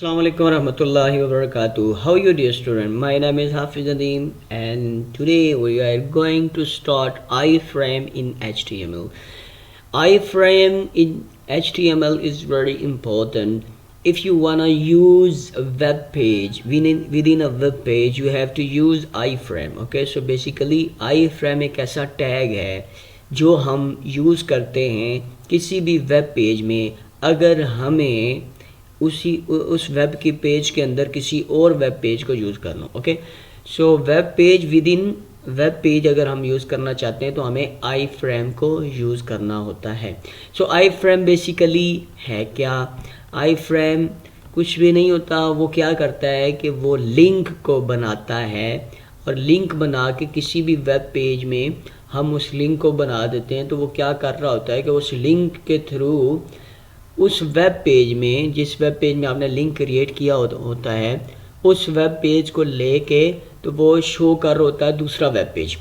Assalamu alaikum warahmatullahi wabarakatuh. How are you, dear student? My name is Hafiz IT and today we are going to start iframe in HTML. Iframe in HTML is very important. If you wanna use a web page, within a web page you have to use iframe. Okay, so basically iframe एक ऐसा tag है जो हम use करते हैं किसी भी web page में अगर हमें उस वेब की पेज के अंदर किसी और वेब पेज को यूज़ करना। Okay, so web page within web page अगर हम यूज़ करना चाहते हैं तो हमें आई फ्रेम को यूज़ करना होता है। सो आई फ्रेम बेसिकली है क्या? आई फ्रेम कुछ भी नहीं होता, वो क्या करता है कि वो लिंक को बनाता है और लिंक बना के किसी भी वेब पेज में हम उस लिंक को बना देते हैं। तो वो क्या कर रहा होता है कि उस लिंक के थ्रू उस वेब पेज में, जिस वेब पेज में आपने लिंक क्रिएट किया होता है, उस वेब पेज को लेके तो वो शो कर होता है दूसरा वेब पेज।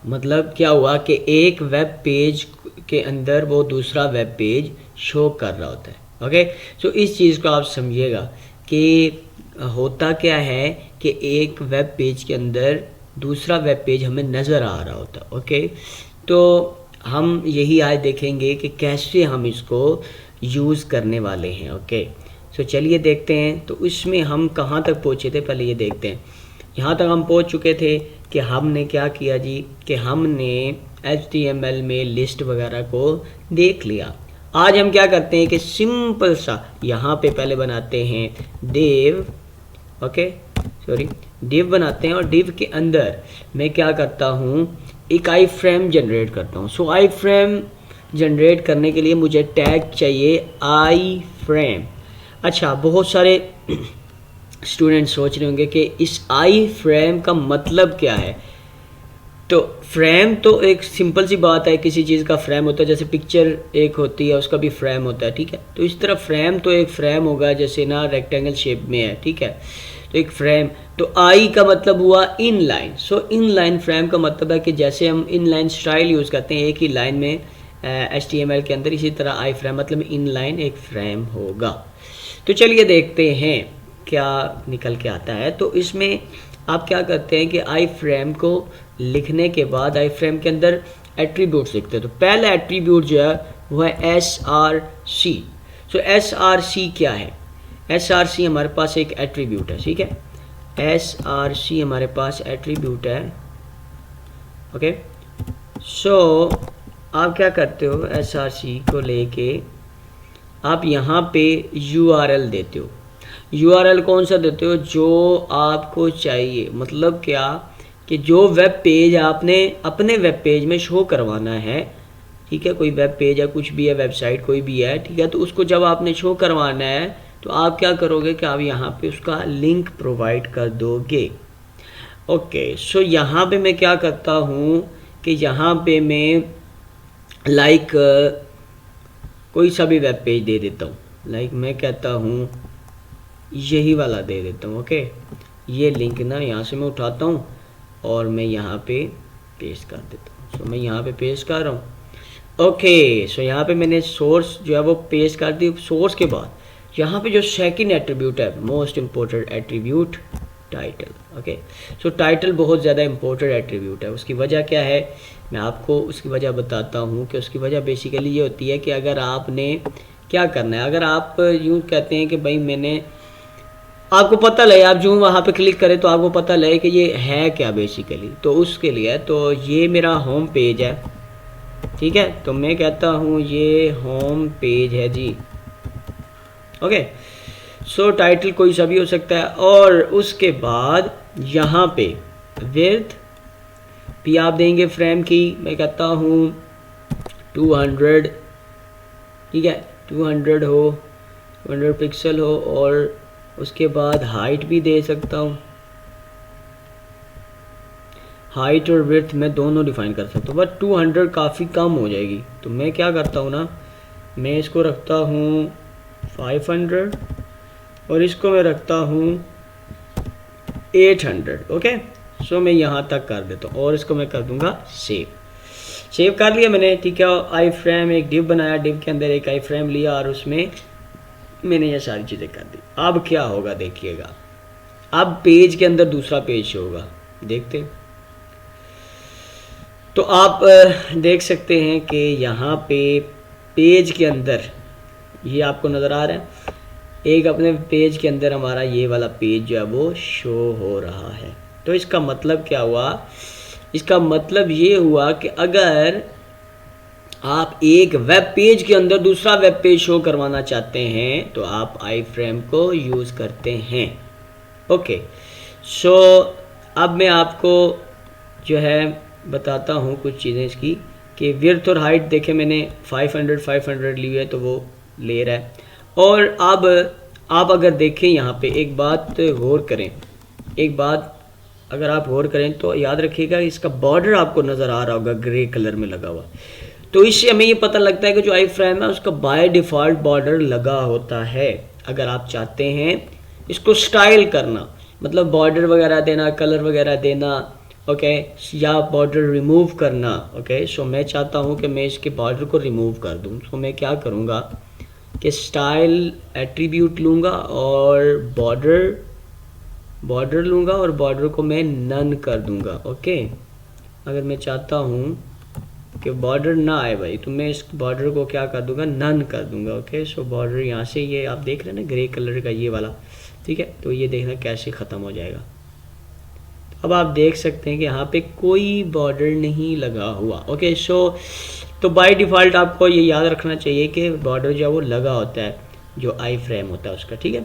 मतलब क्या हुआ कि एक वेब पेज के अंदर वो दूसरा वेब पेज शो कर रहा होता है। ओके, सो इस चीज़ को आप समझिएगा कि होता क्या है कि एक वेब पेज के अंदर दूसरा वेब पेज हमें नज़र आ रहा होता है। ओके, तो हम यही आज देखेंगे कि कैसे हम इसको यूज़ करने वाले हैं। ओके, सो चलिए देखते हैं। तो इसमें हम कहाँ तक पहुँचे थे पहले ये देखते हैं। यहाँ तक हम पहुँच चुके थे कि हमने क्या किया जी कि हमने HTML में लिस्ट वगैरह को देख लिया। आज हम क्या करते हैं कि सिंपल सा यहाँ पे पहले बनाते हैं डिव। ओके, सॉरी, डिव बनाते हैं और डिव के अंदर मैं क्या करता हूँ, एक आई फ्रेम जनरेट करता हूँ। सो आई फ्रेम जनरेट करने के लिए मुझे टैग चाहिए आई फ्रेम। अच्छा, बहुत सारे स्टूडेंट सोच रहे होंगे कि इस आई फ्रेम का मतलब क्या है। तो फ्रेम तो एक सिंपल सी बात है, किसी चीज़ का फ्रेम होता है, जैसे पिक्चर एक होती है उसका भी फ्रेम होता है। ठीक है, तो इस तरह फ्रेम तो एक फ्रेम होगा, जैसे ना रेक्टेंगल शेप में है। ठीक है, तो एक फ्रेम, तो आई का मतलब हुआ in line. So in line frame का मतलब है कि जैसे हम इन लाइन स्टाइल यूज़ करते हैं एक ही लाइन में HTML के अंदर, इसी तरह आई फ्रेम मतलब इन लाइन एक फ्रेम होगा। तो चलिए देखते हैं क्या निकल के आता है। तो इसमें आप क्या करते हैं कि आई फ्रेम को लिखने के बाद आई फ्रेम के अंदर एट्रीब्यूट्स लिखते हैं। तो पहला एट्रीब्यूट जो है वो है SRC। सो SRC क्या है? SRC हमारे पास एक एट्रीब्यूट है। ठीक है, SRC हमारे पास एट्रीब्यूट है। ओके, सो आप क्या करते हो, SRC को लेके आप यहाँ पे URL देते हो। URL कौन सा देते हो? जो आपको चाहिए। मतलब क्या कि जो वेब पेज आपने अपने वेब पेज में शो करवाना है, ठीक है, कोई वेब पेज है, कुछ भी है, वेबसाइट कोई भी है, ठीक है, तो उसको जब आपने शो करवाना है तो आप क्या करोगे कि आप यहाँ पे उसका लिंक प्रोवाइड कर दोगे। ओके, सो यहाँ पे मैं क्या करता हूँ कि यहाँ पे मैं लाइक कोई सा भी वेब पेज दे देता हूँ। लाइक मैं कहता हूँ यही वाला दे देता हूँ। ओके, ये लिंक ना यहाँ से मैं उठाता हूँ और मैं यहाँ पे पेस्ट कर देता हूँ। सो मैं यहाँ पे पेस्ट कर रहा हूँ। ओके, सो यहाँ पे मैंने सोर्स जो है वो पेस्ट कर दी। सोर्स के बाद यहाँ पे जो सेकंड एट्रीब्यूट है, most important attribute, title. Okay, सो टाइटल बहुत ज़्यादा इम्पोर्टेंट एट्रीब्यूट है। उसकी वजह क्या है, मैं आपको उसकी वजह बताता हूँ कि उसकी वजह बेसिकली ये होती है कि अगर आपने क्या करना है, अगर आप यूँ कहते हैं कि भाई मैंने, आपको पता लगे, आप जो वहाँ पे क्लिक करें तो आपको पता लगे कि ये है क्या बेसिकली, तो उसके लिए तो ये मेरा होम पेज है। ठीक है, तो मैं कहता हूँ ये होम पेज है जी। ओके, सो टाइटल कोई सा भी हो सकता है। और उसके बाद यहाँ पे विड्थ भी आप देंगे फ्रेम की। मैं कहता हूँ 200, ठीक है, 200 हो, 200 पिक्सल हो। और उसके बाद हाइट भी दे सकता हूँ, हाइट और विड्थ मैं दोनों डिफाइन कर सकता हूँ, बट 200 काफ़ी कम हो जाएगी। तो मैं क्या करता हूँ ना, मैं इसको रखता हूँ 500 और इसको मैं रखता हूँ 800। ओके, सो मैं यहाँ तक कर देता हूँ और इसको मैं कर दूँगा सेव कर लिया मैंने। ठीक है, आई फ्रेम एक डिव बनाया, डिव के अंदर एक आई फ्रेम लिया और उसमें मैंने ये सारी चीज़ें कर दी। अब क्या होगा देखिएगा, अब पेज के अंदर दूसरा पेज होगा, देखते हैं। तो आप देख सकते हैं कि यहाँ पे पेज के अंदर ये आपको नज़र आ रहा है, एक अपने पेज के अंदर हमारा ये वाला पेज जो है वो शो हो रहा है। तो इसका मतलब क्या हुआ, इसका मतलब ये हुआ कि अगर आप एक वेब पेज के अंदर दूसरा वेब पेज शो करवाना चाहते हैं तो आप आई फ्रेम को यूज़ करते हैं। ओके, सो अब मैं आपको जो है बताता हूँ कुछ चीज़ें इसकी, कि विड्थ और हाइट देखें मैंने 500 ली हुई है तो वो ले रहा है। और अब आप अगर देखें यहाँ पे एक बात गौर करें, एक बात अगर आप गौर करें तो याद रखिएगा इसका बॉर्डर आपको नज़र आ रहा होगा ग्रे कलर में लगा हुआ। तो इससे हमें ये पता लगता है कि जो आई फ्रेम है उसका बाय डिफ़ॉल्ट बॉर्डर लगा होता है। अगर आप चाहते हैं इसको स्टाइल करना, मतलब बॉर्डर वगैरह देना, कलर वगैरह देना, ओके, या बॉर्डर रिमूव करना, ओके, सो मैं चाहता हूँ कि मैं इसके बॉर्डर को रिमूव कर दूँ। तो मैं क्या करूँगा कि स्टाइल एट्रीब्यूट लूँगा और बॉर्डर लूँगा और बॉर्डर को मैं नन कर दूँगा। ओके, अगर मैं चाहता हूँ कि बॉर्डर ना आए भाई तो मैं इस बॉर्डर को क्या कर दूँगा, नन कर दूँगा। ओके, सो बॉर्डर यहाँ से ये आप देख रहे हैं ना ग्रे कलर का ये वाला, ठीक है, तो ये देखना कैसे ख़त्म हो जाएगा। अब आप देख सकते हैं कि यहाँ पे कोई बॉर्डर नहीं लगा हुआ। ओके, सो तो बाय डिफ़ॉल्ट आपको ये याद रखना चाहिए कि बॉर्डर जो है वो लगा होता है जो आई फ्रेम होता है उसका, ठीक है।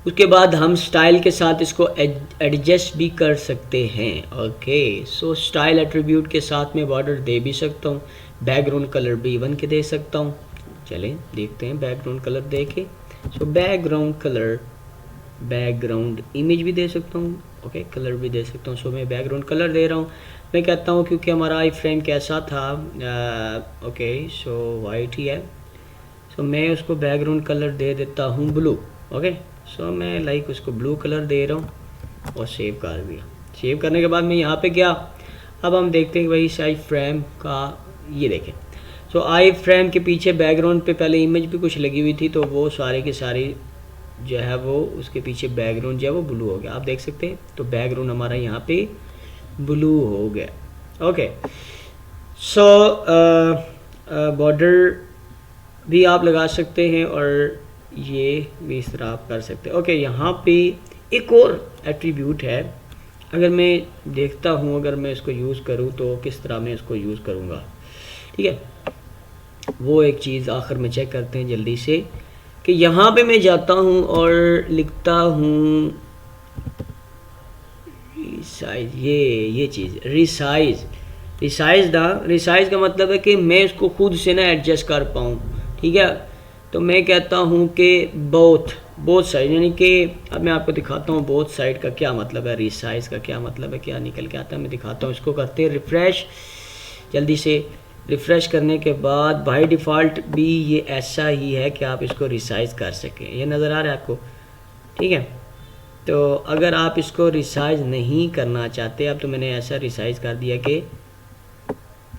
उसके बाद हम स्टाइल के साथ इसको एडजस्ट भी कर सकते हैं। ओके, सो स्टाइल एट्रीब्यूट के साथ में बॉर्डर दे भी सकता हूँ, बैकग्राउंड कलर भी इवन के दे सकता हूँ। चलें देखते हैं बैकग्राउंड कलर दे के। So background colour, background image भी दे सकता हूँ, ओके, कलर भी दे सकता हूँ। सो मैं बैकग्राउंड कलर दे रहा हूँ, मैं कहता हूँ क्योंकि हमारा आई फ्रेम कैसा था, ओके, सो वाइट ही है, सो मैं उसको बैकग्राउंड कलर दे देता हूँ ब्लू। ओके, सो मैं लाइक उसको ब्लू कलर दे रहा हूँ और सेव कर दिया। सेव करने के बाद मैं यहाँ पे गया, अब हम देखते हैं कि भाई इस आई फ्रेम का ये देखें। सो आई फ्रेम के पीछे बैकग्राउंड पे पहले इमेज भी कुछ लगी हुई थी, तो वो सारे के सारे जो है वो उसके पीछे बैकग्राउंड जो है वो ब्लू हो गया, आप देख सकते हैं। तो बैकग्राउंड हमारा यहाँ पे ब्लू हो गया। ओके, सो बॉर्डर भी आप लगा सकते हैं और ये भी इस तरह आप कर सकते हैं। ओके, यहाँ पे एक और एट्रीब्यूट है, अगर मैं देखता हूँ अगर मैं इसको यूज़ करूँ तो किस तरह मैं इसको यूज़ करूँगा, ठीक है, वो एक चीज़ आखिर में चेक करते हैं जल्दी से, कि यहाँ पे मैं जाता हूँ और लिखता हूँ रिसाइज, ये चीज़ रिसाइज का मतलब है कि मैं इसको खुद से ना एडजस्ट कर पाऊँ, ठीक है। तो मैं कहता हूँ कि बोथ साइड, यानी कि अब मैं आपको दिखाता हूँ बोथ साइड का क्या मतलब है, रिसाइज का क्या मतलब है, क्या निकल के आता है मैं दिखाता हूँ। इसको करते हैं रिफ़्रेश, जल्दी से रिफ़्रेश करने के बाद बाय डिफ़ॉल्ट भी ये ऐसा ही है कि आप इसको रिसाइज कर सकें, ये नज़र आ रहा है आपको, ठीक है। तो अगर आप इसको रिसाइज नहीं करना चाहते अब, तो मैंने ऐसा रिसाइज कर दिया कि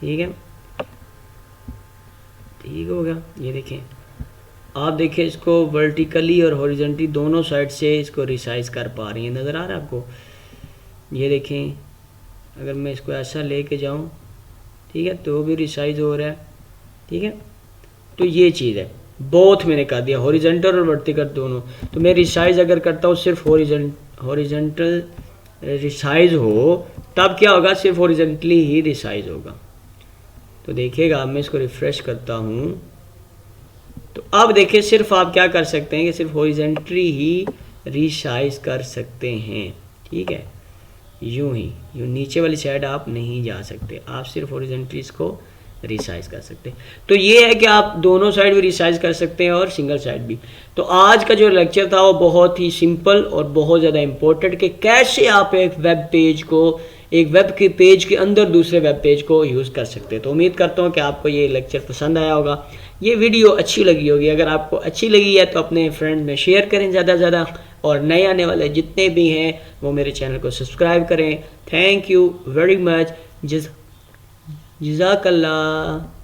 ठीक है, ठीक हो गया। ये देखें, आप देखें इसको वर्टिकली और हॉरिजॉन्टली दोनों साइड से इसको रिसाइज कर पा रही है, नज़र आ रहा है आपको। ये देखें, अगर मैं इसको ऐसा लेके जाऊं, ठीक है, तो भी रिसाइज हो रहा है, ठीक है। तो ये चीज़ है, बोथ मैंने कर दिया, हॉरिजॉन्टल और वर्टिकल दोनों। तो मैं रिसाइज अगर करता हूँ सिर्फ हॉरिजॉन्टल रिसाइज हो, तब क्या होगा, सिर्फ हॉरिजॉन्टली ही रिसाइज होगा। तो देखिएगा मैं इसको रिफ़्रेश करता हूँ, तो अब देखिए सिर्फ आप क्या कर सकते हैं कि सिर्फ हॉरिजॉन्टली ही रिसाइज कर सकते हैं, ठीक है। यूं नीचे वाली साइड आप नहीं जा सकते, आप सिर्फ हॉरिजॉन्टली इसको रिसाइज कर सकते हैं। तो ये है कि आप दोनों साइड भी रिसाइज कर सकते हैं और सिंगल साइड भी। तो आज का जो लेक्चर था वो बहुत ही सिंपल और बहुत ज़्यादा इम्पोर्टेंट, कि कैसे आप एक वेब पेज को, एक वेब के पेज के अंदर दूसरे वेब पेज को यूज़ कर सकते हैं। तो उम्मीद करता हूँ कि आपको ये लेक्चर पसंद आया होगा, ये वीडियो अच्छी लगी होगी। अगर आपको अच्छी लगी है तो अपने फ्रेंड में शेयर करें ज़्यादा से ज़्यादा, और नए आने वाले जितने भी हैं वो मेरे चैनल को सब्सक्राइब करें। थैंक यू वेरी मच, जज़ाकल्लाह।